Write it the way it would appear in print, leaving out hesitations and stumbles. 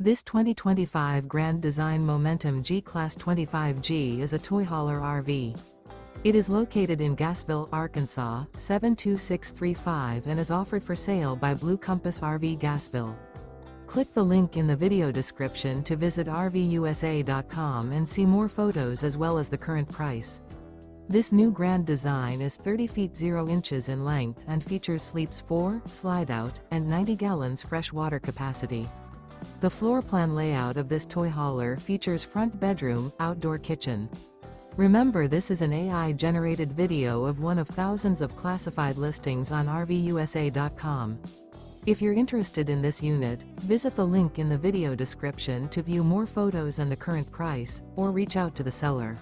This 2025 Grand Design Momentum G-Class 25G is a toy hauler RV. It is located in Gassville, Arkansas, 72635 and is offered for sale by Blue Compass RV Gassville. Click the link in the video description to visit RVUSA.com and see more photos as well as the current price. This new grand design is 30 feet 0 inches in length and features sleeps 4, Slideout, and 90 gallons fresh water capacity. The floor plan layout of this toy hauler features front bedroom, outdoor kitchen. Remember, this is an AI-generated video of one of thousands of classified listings on RVUSA.com. If you're interested in this unit, visit the link in the video description to view more photos and the current price, or reach out to the seller.